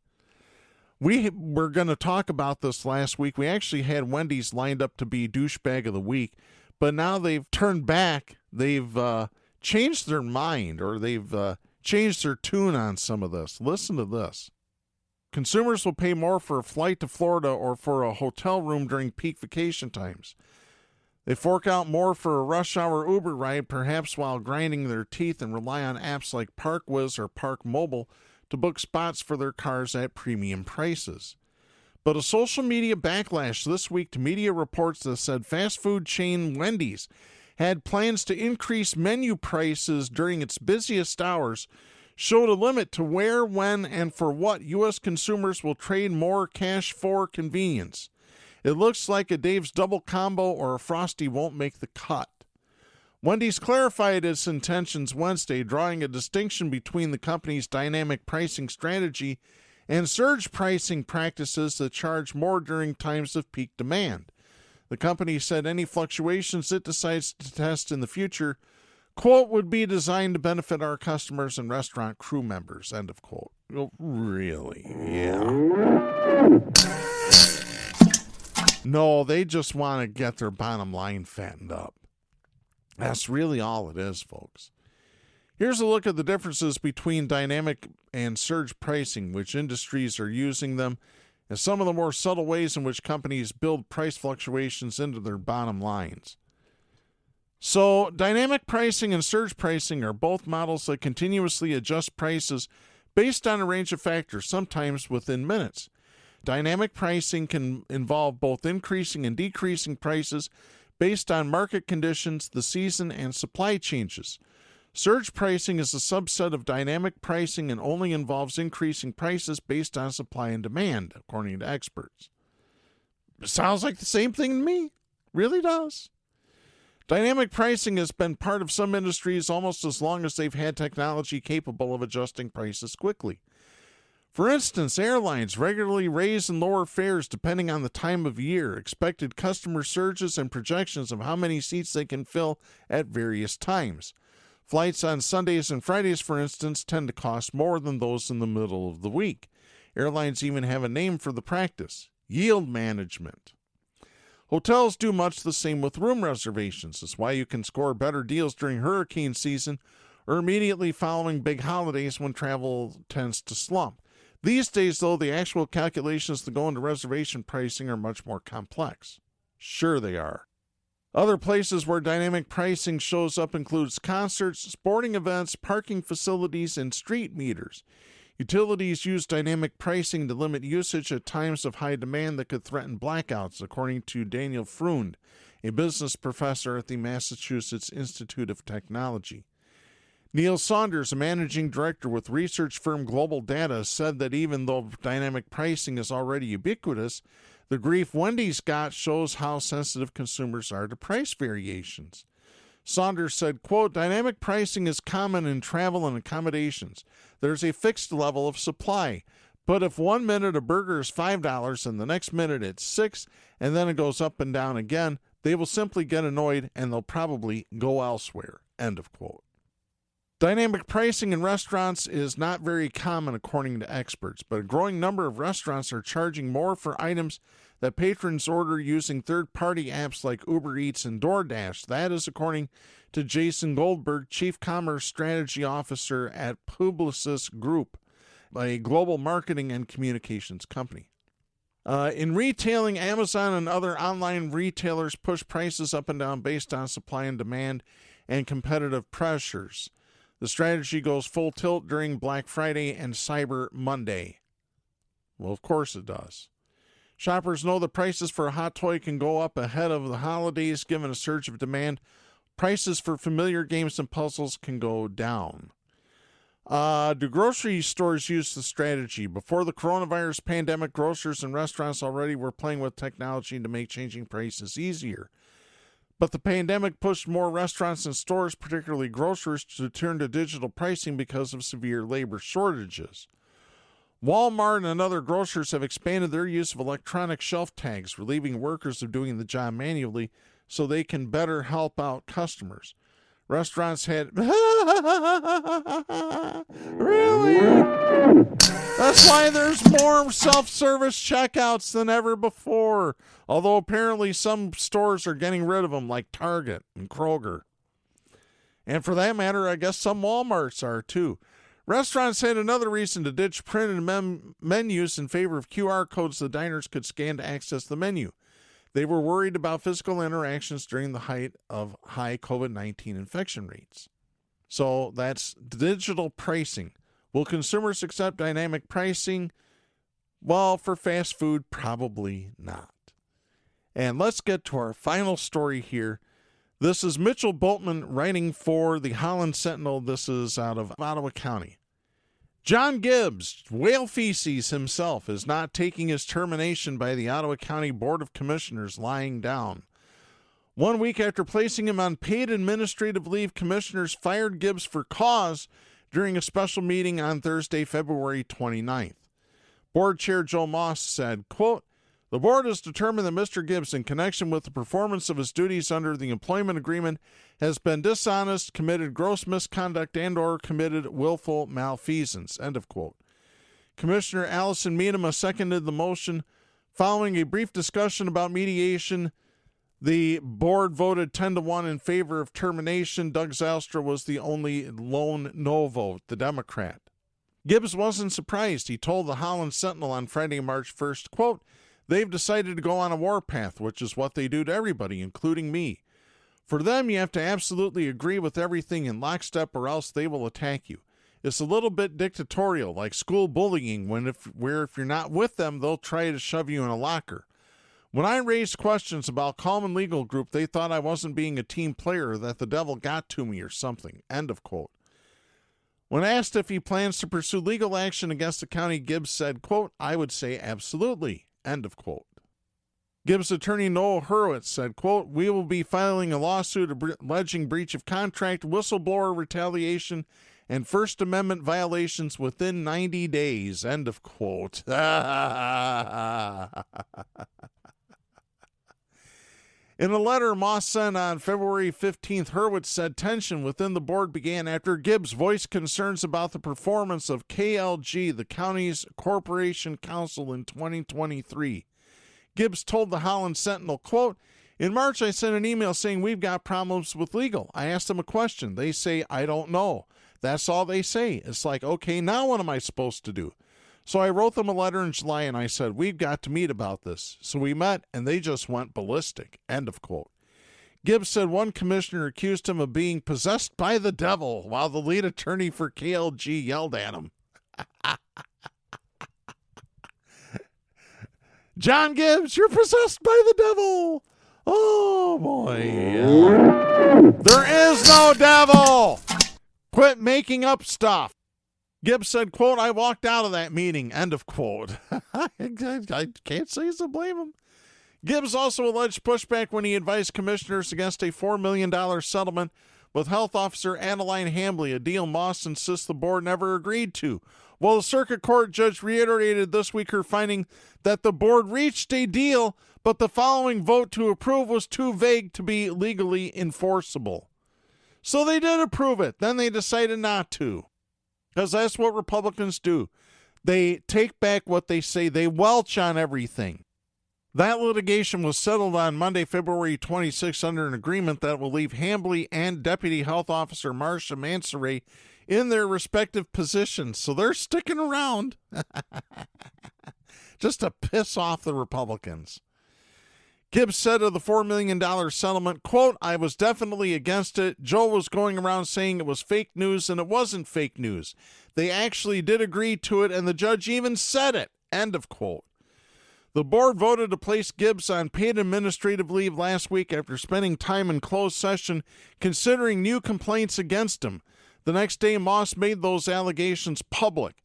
We were going to talk about this last week. We actually had Wendy's lined up to be douchebag of the week, but now they've turned back. They've changed their mind, or they've changed their tune on some of this. Listen to this. Consumers will pay more for a flight to Florida or for a hotel room during peak vacation times. They fork out more for a rush hour Uber ride, perhaps while grinding their teeth, and rely on apps like ParkWiz or Park Mobile to book spots for their cars at premium prices. But a social media backlash this week to media reports that said fast food chain Wendy's had plans to increase menu prices during its busiest hours showed a limit to where, when, and for what U.S. consumers will trade more cash for convenience. It looks like a Dave's Double Combo or a Frosty won't make the cut. Wendy's clarified its intentions Wednesday, drawing a distinction between the company's dynamic pricing strategy and surge pricing practices that charge more during times of peak demand. The company said any fluctuations it decides to test in the future, quote, would be designed to benefit our customers and restaurant crew members, end of quote. Oh, really? Yeah. No, they just want to get their bottom line fattened up. That's really all it is, folks. Here's a look at the differences between dynamic and surge pricing, which industries are using them, and some of the more subtle ways in which companies build price fluctuations into their bottom lines. So, dynamic pricing and surge pricing are both models that continuously adjust prices based on a range of factors, sometimes within minutes. Dynamic pricing can involve both increasing and decreasing prices based on market conditions, the season, and supply changes. Surge pricing is a subset of dynamic pricing and only involves increasing prices based on supply and demand, according to experts. Sounds like the same thing to me. Really does. Dynamic pricing has been part of some industries almost as long as they've had technology capable of adjusting prices quickly. For instance, airlines regularly raise and lower fares depending on the time of year, expected customer surges, and projections of how many seats they can fill at various times. Flights on Sundays and Fridays, for instance, tend to cost more than those in the middle of the week. Airlines even have a name for the practice: yield management. Hotels do much the same with room reservations. That's why you can score better deals during hurricane season or immediately following big holidays when travel tends to slump. These days, though, the actual calculations that go into reservation pricing are much more complex. Sure they are. Other places where dynamic pricing shows up includes concerts, sporting events, parking facilities, and street meters. Utilities use dynamic pricing to limit usage at times of high demand that could threaten blackouts, according to Daniel Freund, a business professor at the Massachusetts Institute of Technology. Neil Saunders, a managing director with research firm Global Data, said that even though dynamic pricing is already ubiquitous, the grief Wendy's got shows how sensitive consumers are to price variations. Saunders said, quote, dynamic pricing is common in travel and accommodations. There's a fixed level of supply. But if 1 minute a burger is $5 and the next minute it's $6, and then it goes up and down again, they will simply get annoyed and they'll probably go elsewhere, end of quote. Dynamic pricing in restaurants is not very common, according to experts, but a growing number of restaurants are charging more for items that patrons order using third-party apps like Uber Eats and DoorDash. That is according to Jason Goldberg, Chief Commerce Strategy Officer at Publicis Group, a global marketing and communications company. In retailing, Amazon and other online retailers push prices up and down based on supply and demand and competitive pressures. The strategy goes full tilt during Black Friday and Cyber Monday. Well, of course it does. Shoppers know the prices for a hot toy can go up ahead of the holidays given a surge of demand. Prices for familiar games and puzzles can go down. Do grocery stores use the strategy? Before the coronavirus pandemic, grocers and restaurants already were playing with technology to make changing prices easier. But the pandemic pushed more restaurants and stores, particularly grocers, to turn to digital pricing because of severe labor shortages. Walmart and other grocers have expanded their use of electronic shelf tags, relieving workers of doing the job manually so they can better help out customers. Restaurants had... Really? That's why there's more self-service checkouts than ever before. Although apparently some stores are getting rid of them, like Target and Kroger. And for that matter, I guess some Walmarts are too. Restaurants had another reason to ditch printed menus in favor of QR codes the diners could scan to access the menu. They were worried about physical interactions during the height of high COVID-19 infection rates. So that's digital pricing. Will consumers accept dynamic pricing? Well, for fast food, probably not. And let's get to our final story here. This is Mitchell Boltman writing for the Holland Sentinel. This is out of Ottawa County. John Gibbs, whale feces himself, is not taking his termination by the Ottawa County Board of Commissioners lying down. 1 week after placing him on paid administrative leave, commissioners fired Gibbs for cause during a special meeting on Thursday, February 29th. Board Chair Joe Moss said, quote, "The board has determined that Mr. Gibbs, in connection with the performance of his duties under the employment agreement, has been dishonest, committed gross misconduct, and or committed willful malfeasance." End of quote. Commissioner Allison Miedema seconded the motion. Following a brief discussion about mediation, the board voted 10-1 in favor of termination. Doug Zylstra was the only lone no vote, the Democrat. Gibbs wasn't surprised. He told the Holland Sentinel on Friday, March 1st, quote, "They've decided to go on a warpath, which is what they do to everybody, including me. For them, you have to absolutely agree with everything in lockstep or else they will attack you. It's a little bit dictatorial, like school bullying, where if you're not with them, they'll try to shove you in a locker. When I raised questions about Common Legal Group, they thought I wasn't being a team player, that the devil got to me or something." End of quote. When asked if he plans to pursue legal action against the county, Gibbs said, quote, "I would say absolutely." End of quote. Gibbs attorney Noel Hurwitz said, quote, "We will be filing a lawsuit alleging breach of contract, whistleblower retaliation, and First Amendment violations within 90 days. End of quote. In a letter Moss sent on February 15th, Hurwitz said tension within the board began after Gibbs voiced concerns about the performance of KLG, the county's corporation council, in 2023. Gibbs told the Holland Sentinel, quote, "In March, I sent an email saying we've got problems with legal. I asked them a question. They say, I don't know. That's all they say. It's like, okay, now what am I supposed to do? So I wrote them a letter in July and I said, we've got to meet about this. So we met and they just went ballistic." End of quote. Gibbs said one commissioner accused him of being possessed by the devil while the lead attorney for KLG yelled at him. "John Gibbs, you're possessed by the devil." Oh, boy. There is no devil. Quit making up stuff. Gibbs said, quote, "I walked out of that meeting." End of quote. I can't say to blame him. Gibbs also alleged pushback when he advised commissioners against a $4 million settlement with health officer Adeline Hambley, a deal Moss insists the board never agreed to. Well, the circuit court judge reiterated this week her finding that the board reached a deal, but the following vote to approve was too vague to be legally enforceable. So they did approve it. Then they decided not to. Because that's what Republicans do. They take back what they say. They welch on everything. That litigation was settled on Monday, February 26th under an agreement that will leave Hambley and Deputy Health Officer Marcia Mansoray in their respective positions. So they're sticking around just to piss off the Republicans. Gibbs said of the $4 million settlement, quote, "I was definitely against it. Joe was going around saying it was fake news, and it wasn't fake news. They actually did agree to it, and the judge even said it." End of quote. The board voted to place Gibbs on paid administrative leave last week after spending time in closed session considering new complaints against him. The next day, Moss made those allegations public.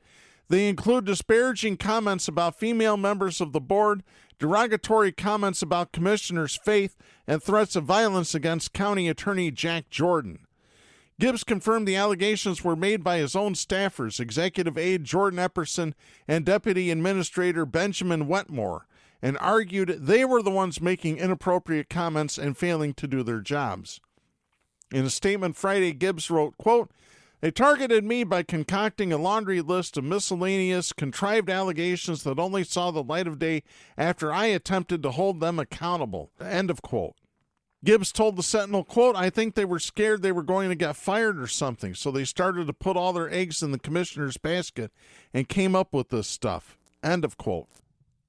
They include disparaging comments about female members of the board, derogatory comments about commissioners' faith, and threats of violence against County Attorney Jack Jordan. Gibbs confirmed the allegations were made by his own staffers, Executive Aide Jordan Epperson and Deputy Administrator Benjamin Wetmore, and argued they were the ones making inappropriate comments and failing to do their jobs. In a statement Friday, Gibbs wrote, quote, "They targeted me by concocting a laundry list of miscellaneous, contrived allegations that only saw the light of day after I attempted to hold them accountable." End of quote. Gibbs told the Sentinel, quote, "I think they were scared they were going to get fired or something, so they started to put all their eggs in the commissioner's basket and came up with this stuff." End of quote.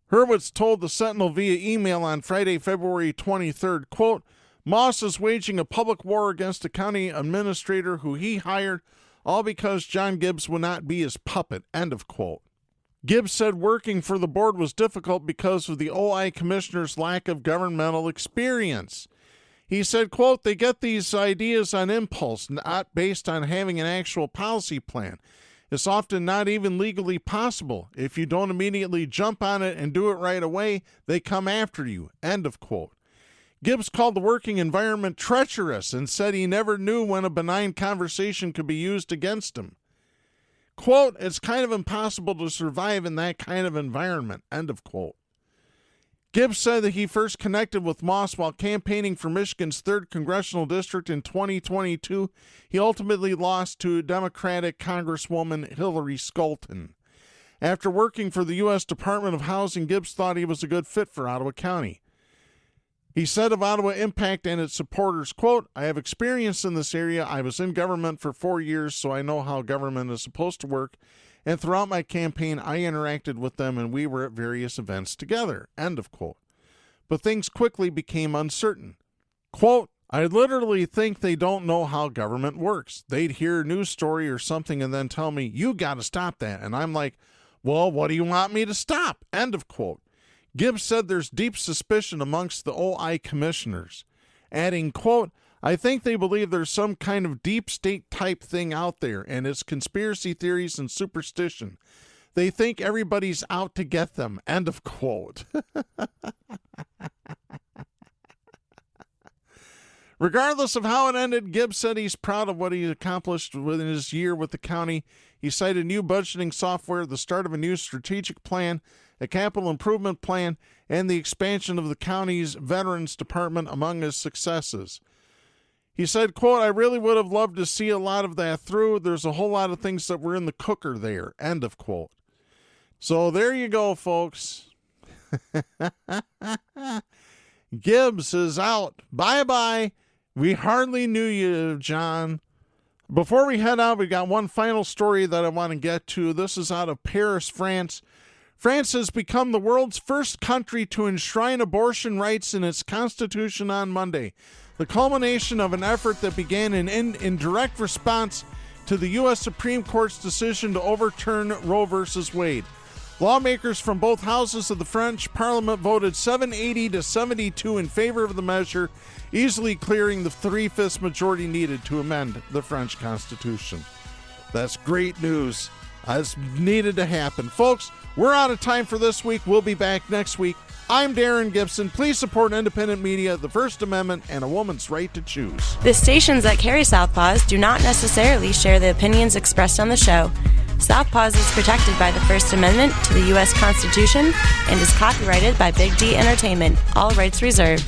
Hurwitz told the Sentinel via email on Friday, February 23rd, quote, "Moss is waging a public war against a county administrator who he hired, all because John Gibbs would not be his puppet." End of quote. Gibbs said working for the board was difficult because of the OI commissioner's lack of governmental experience. He said, quote, "They get these ideas on impulse, not based on having an actual policy plan. It's often not even legally possible. If you don't immediately jump on it and do it right away, they come after you." End of quote. Gibbs called the working environment treacherous and said he never knew when a benign conversation could be used against him. Quote, "It's kind of impossible to survive in that kind of environment." End of quote. Gibbs said that he first connected with Moss while campaigning for Michigan's 3rd Congressional District in 2022. He ultimately lost to Democratic Congresswoman Hillary Skolton. After working for the U.S. Department of Housing, Gibbs thought he was a good fit for Ottawa County. He said of Ottawa Impact and its supporters, quote, "I have experience in this area. I was in government for 4 years, so I know how government is supposed to work. And throughout my campaign, I interacted with them and we were at various events together." End of quote. But things quickly became uncertain. Quote, "I literally think they don't know how government works. They'd hear a news story or something and then tell me, 'You got to stop that.' And I'm like, 'Well, what do you want me to stop?' End of quote. Gibbs said there's deep suspicion amongst the OI commissioners, adding, quote, "I think they believe there's some kind of deep state type thing out there, and it's conspiracy theories and superstition. They think everybody's out to get them." End of quote. Regardless of how it ended, Gibbs said he's proud of what he accomplished within his year with the county. He cited new budgeting software, the start of a new strategic plan, a capital improvement plan, and the expansion of the county's Veterans Department among his successes. He said, quote, "I really would have loved to see a lot of that through. There's a whole lot of things that were in the cooker there." End of quote. So there you go, folks. Gibbs is out. Bye-bye. We hardly knew you, John. Before we head out, we got one final story that I want to get to. This is out of Paris, France. France has become the world's first country to enshrine abortion rights in its constitution on Monday, the culmination of an effort that began in direct response to the U.S. Supreme Court's decision to overturn Roe v. Wade. Lawmakers from both houses of the French Parliament voted 780 to 72 in favor of the measure, easily clearing the 3/5 majority needed to amend the French Constitution. That's great news. That's needed to happen. Folks, we're out of time for this week. We'll be back next week. I'm Darren Gibson. Please support independent media, the First Amendment, and a woman's right to choose. The stations that carry Southpaws do not necessarily share the opinions expressed on the show. Southpaws is protected by the First Amendment to the U.S. Constitution and is copyrighted by Big D Entertainment. All rights reserved.